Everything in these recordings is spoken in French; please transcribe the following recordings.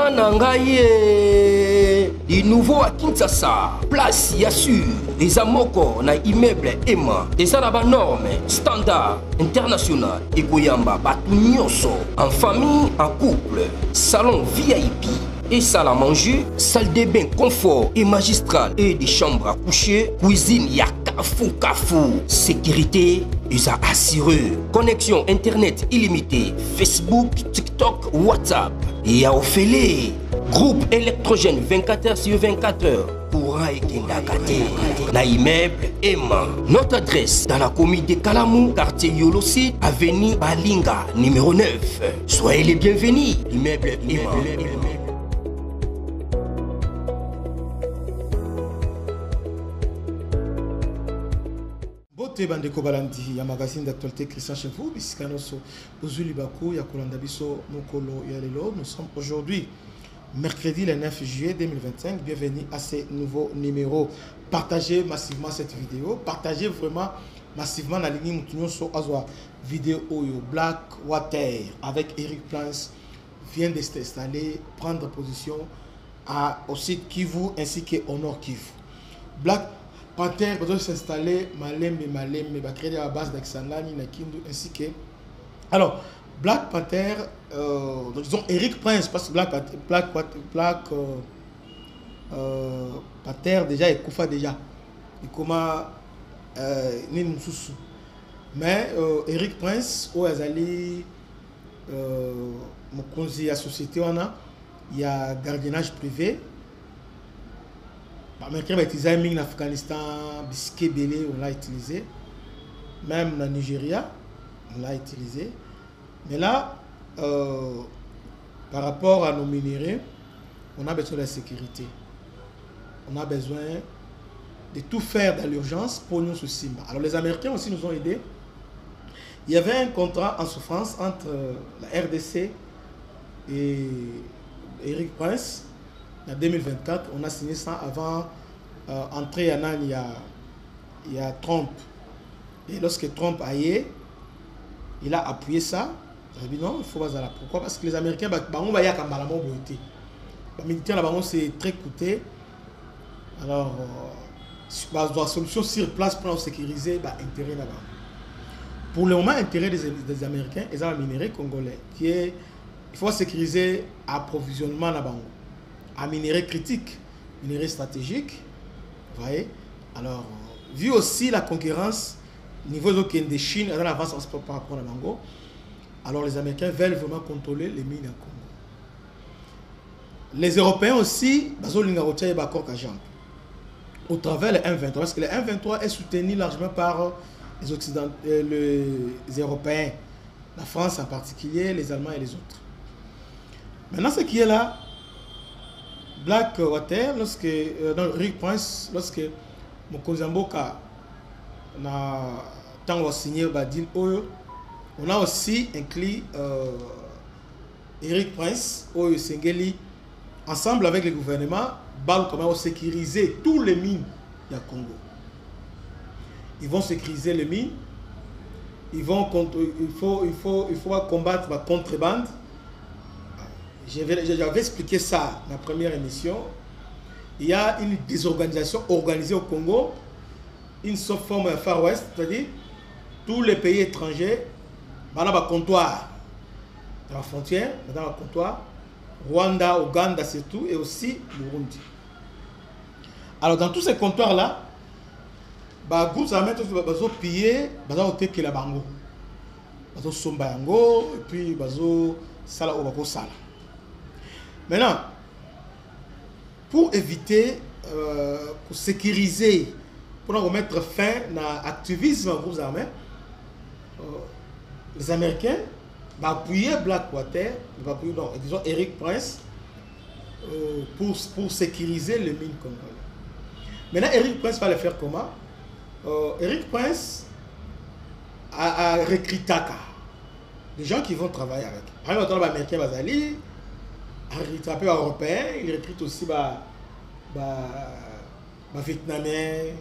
Bana Nangaye, du nouveau à Kinshasa, place Yassur, des amoko na immeuble Emma, des arabes normes, standard, international, et Goyamba, Batu Nyonso, en famille, en couple, salon VIP. Et salle à manger, salle de bain confort et magistral et des chambres à coucher, cuisine ya kafou, sécurité ils a assuré, connexion internet illimitée, Facebook, TikTok, WhatsApp et à Ophélie, groupe électrogène 24h sur 24h. Courant et Kindakate, na immeuble Emma. Notre adresse dans la commune de Kalamou, quartier Yolosi, avenue Balinga, numéro 9. Soyez les bienvenus, immeuble Emma. Bandeko balandi ya magazine d'actualité Christian chez vous bisikanoso ozuli bako ya kolanda biso mokolo ya lelo. Nous sommes aujourd'hui mercredi le 9 juillet 2025. Bienvenue à ce nouveau numéro. Partagez massivement cette vidéo, partagez vraiment massivement la ligne mutunyoso azwa vidéo oyo Blackwater avec Eric Prince vient de s'installer, prendre position au site Kivu ainsi que au nord Kivu. Black Panther va s'installer Malembe, va créer la base d'Axanani, Nakindu, ainsi que. Alors, Black Panther, disons Eric Prince, parce que Black Panther déjà est Koufa déjà. Et comment Ninmususu. Mais Eric Prince, au Azali, Mokonzi, la société, il y a gardiennage privé. Américain va utiliser en Afghanistan, biscuit belé, on l'a utilisé. Même en Nigeria, on l'a utilisé. Mais là, par rapport à nos minéraux, on a besoin de la sécurité. On a besoin de tout faire dans l'urgence pour nous soucier. Alors les Américains aussi nous ont aidés. Il y avait un contrat en souffrance entre la RDC et Eric Prince. En 2024, on a signé ça avant entrer en an, il y a Trump. Et lorsque Trump a eu, il a appuyé ça. Il a dit non, il faut pas aller. Pourquoi? Parce que les Américains, les militaires, c'est très coûteux. Alors, la solution sur place pour sécuriser l'intérêt là-bas. Pour le moment, l'intérêt des Américains, ils ont un minerai congolais. Il faut sécuriser l'approvisionnement là-bas. À minerai critique, minerai stratégique, vous voyez. Alors, vu aussi la concurrence au niveau de Chine dans l'avance par rapport à Nango, alors les Américains veulent vraiment contrôler les mines à Congo. Les Européens aussi, au travers les M23, parce que les M23 est soutenu largement par les Occidentaux, les Européens, la France en particulier, les Allemands et les autres. Maintenant, ce qui est là, Blackwater, lorsque Rick Prince, lorsque Mokozamboka a signé Badil Oyo, on a aussi inclus Eric Prince, Oyo Sengeli, ensemble avec le gouvernement, comment sécuriser tous les mines du Congo. Ils vont sécuriser les mines, il faut combattre la contrebande. J'avais expliqué ça dans la première émission. Il y a une désorganisation organisée au Congo, une seule forme Far West, c'est-à-dire tous les pays étrangers, dans le comptoir, dans la frontière, dans le comptoir, Rwanda, Ouganda surtout, et aussi Burundi. Alors dans tous ces comptoirs-là, les groupes armés ont pillé, ils ont été la bango. Ils ont somba yango, et puis ils ont sala au sala. Maintenant, pour éviter, pour sécuriser, pour mettre fin à l'activisme des groupes armés, les Américains vont appuyer Blackwater, disons Eric Prince, pour sécuriser les mines congolais. Maintenant, Eric Prince va le faire comment? Eric Prince a recruté des gens qui vont travailler avec. Par exemple, les Américains vont aller. Il recrute les Européens, il recrute aussi les Vietnamiens,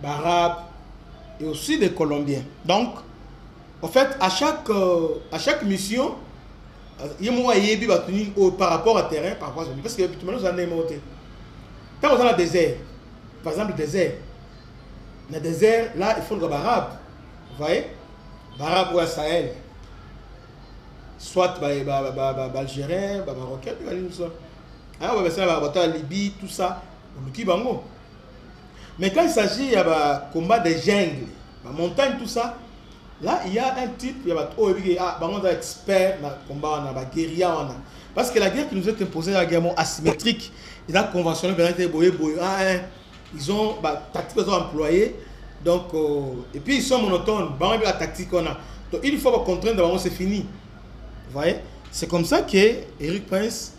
les Arabes et aussi des Colombiens. Donc, en fait, à chaque mission, il y a moi yebi batuni par rapport à terrain par rapport à parce que tout le monde a monté. Quand on est dans le désert, par exemple le désert, dans le désert là il faut le arabe, vous voyez, arabe ou Sahel, soit algérien, marocain, alors ça va Libye tout ça, le bango. Mais quand il s'agit de combat des jungles, la montagne tout ça. Là, il y a un type, il y a un expert dans le combat, dans la guérilla. Parce que la guerre qui nous est imposée, la guerre asymétrique, ils ont conventionné, ils ont tactique qu'ils ont employée. Donc, et puis ils sont monotones, la tactique qu'on a. Donc, une fois contraindre, c'est fini. Vous voyez? C'est comme ça que Eric Prince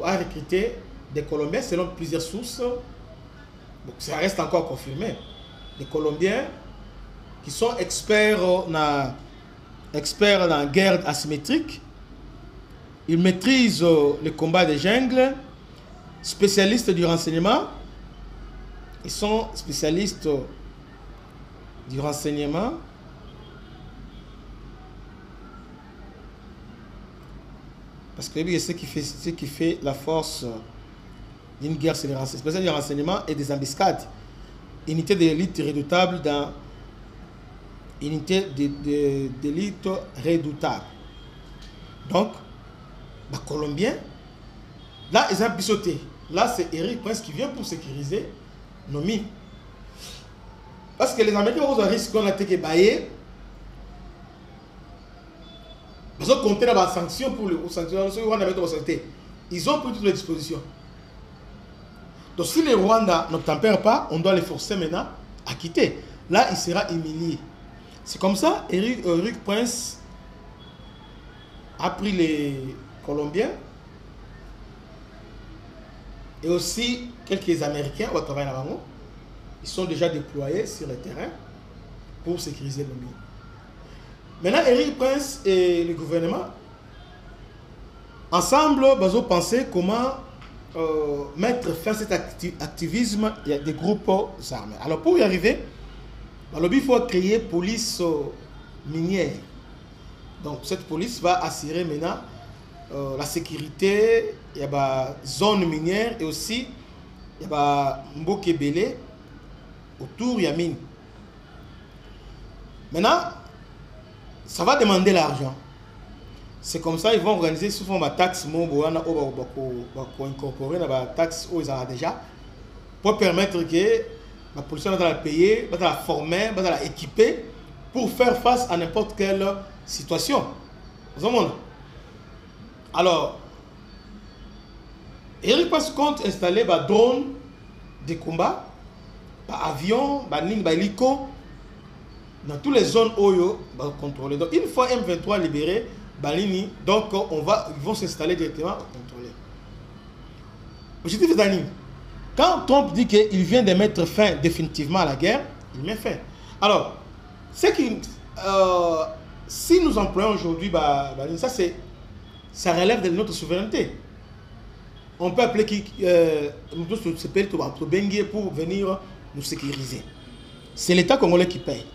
a recruté des Colombiens selon plusieurs sources. Donc, ça reste encore confirmé. Des Colombiens qui sont experts dans la guerre asymétrique. Ils maîtrisent le combat des jungles, spécialistes du renseignement. Ils sont spécialistes du renseignement. Parce que ce qui fait la force d'une guerre, c'est les spécialistes du renseignement et des embuscades. Unité d'élite redoutable dans unité d'élite redoutable. Donc, les Colombiens, là, ils ont pissoté. Là, c'est Eric Prince qui vient pour sécuriser nos mines. Parce que les Américains ont un risque qu'on a été baillé. Ils ont compté dans les sanctions pour les sanctions. Ils ont pris toutes les dispositions. Donc, si les Rwandais n'obtempèrent pas, on doit les forcer maintenant à quitter. Là, il sera humilié. C'est comme ça, Eric Prince a pris les Colombiens et aussi quelques Américains au travail là-bas. Ils sont déjà déployés sur le terrain pour sécuriser le mine. Maintenant, Eric Prince et le gouvernement, ensemble, ils ont pensé comment mettre fin à cet activisme des groupes armés. Alors, pour y arriver, il faut créer police minière. Donc, cette police va assurer maintenant la sécurité, il y a zone minière et aussi il y a Mbokebele autour, il y a mine. Maintenant, ça va demander l'argent. C'est comme ça ils vont organiser souvent ma taxe incorporer la taxe où ils ont déjà pour permettre que la police va la payer, va la former, va la équiper pour faire face à n'importe quelle situation. Alors, Eric Prince compte installer des drones de combat, des avions, des hélicos dans toutes les zones Oyo contrôlées. Donc, une fois M23 libéré, Balini, donc ils vont s'installer directement à contrôler. Objectif d'Anime. Quand Trump dit qu'il vient de mettre fin définitivement à la guerre, il met fin. Alors, c'est qui, si nous employons aujourd'hui, ça relève de notre souveraineté. On peut appeler ce pays pour venir nous sécuriser. C'est l'État congolais qui paye.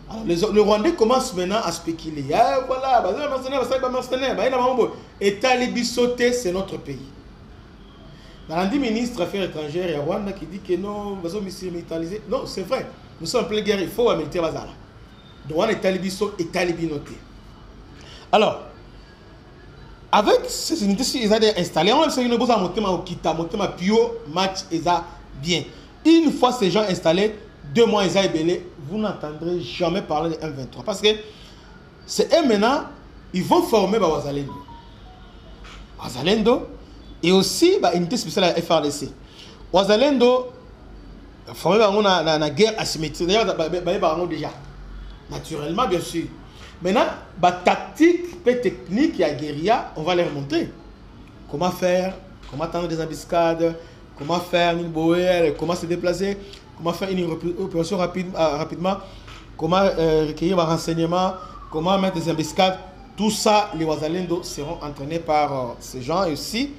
Alors, les Rwandais commencent maintenant à spéculer. Ah, voilà, État Libye sauté, c'est notre pays. Dans le ministre des Affaires étrangères, il y a Rwanda qui dit que non, nous sommes militarisés. Non, c'est vrai. Nous sommes en pleine guerre, il faut un militaire bazar. Donc, on est État Libye sauté, État Libye noté. Alors, avec ces unités, ils ont installé, on a fait une bonne montée au Kita, montée à Pio, match, ils ont bien. Une fois ces gens installés, 2 mois, ils ont ébélé, vous n'entendrez jamais parler de M23. Parce que c'est eux maintenant, ils vont former Wazalendo. Wazalendo et aussi une unité spéciale à la FRDC. Wazalendo, formé dans la guerre asymétrique. D'ailleurs, déjà. Naturellement, bien sûr. Maintenant, tactique et technique et guérilla, on va les remontrer. Comment faire, comment attendre des embuscades, comment faire une boère, comment se déplacer, comment faire une opération rapidement, comment recueillir un renseignement, comment mettre des embuscades. Tout ça, les Wazalendo seront entraînés par ces gens et aussi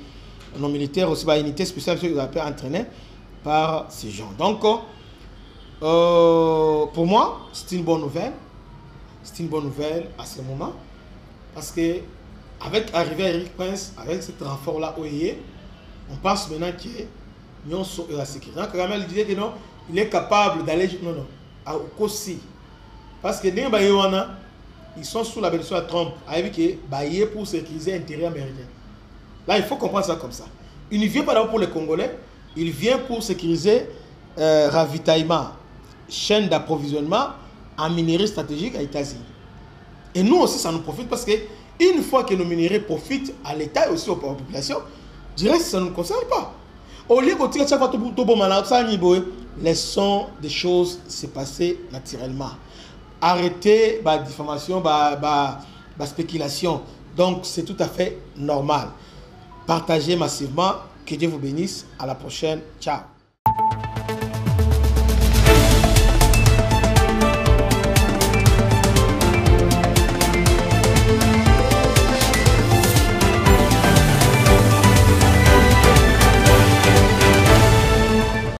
nos militaires, aussi par unité spéciale, qui sont entraînés par ces gens. Donc, pour moi, c'est une bonne nouvelle. C'est une bonne nouvelle à ce moment parce que avec arrivée à Eric Prince, avec cet renfort-là, on pense maintenant que nous sommes la sécurité. Kagame disait que non, il est capable d'aller à Kosi. Parce que ils sont sous la bénédiction de Trump, avec que pour sécuriser l'intérêt américain. Là, il faut comprendre ça comme ça. Il ne vient pas d'abord pour les Congolais, il vient pour sécuriser ravitaillement, chaîne d'approvisionnement en minerais stratégiques à États-Unis. Et nous aussi, ça nous profite parce que une fois que nos minerais profitent à l'État et aussi aux populations, je dirais que ça ne nous concerne pas. Au lieu de chaque fois, laissons des choses se passer naturellement. Arrêtez la diffamation, la spéculation. Donc, c'est tout à fait normal. Partagez massivement. Que Dieu vous bénisse. À la prochaine. Ciao.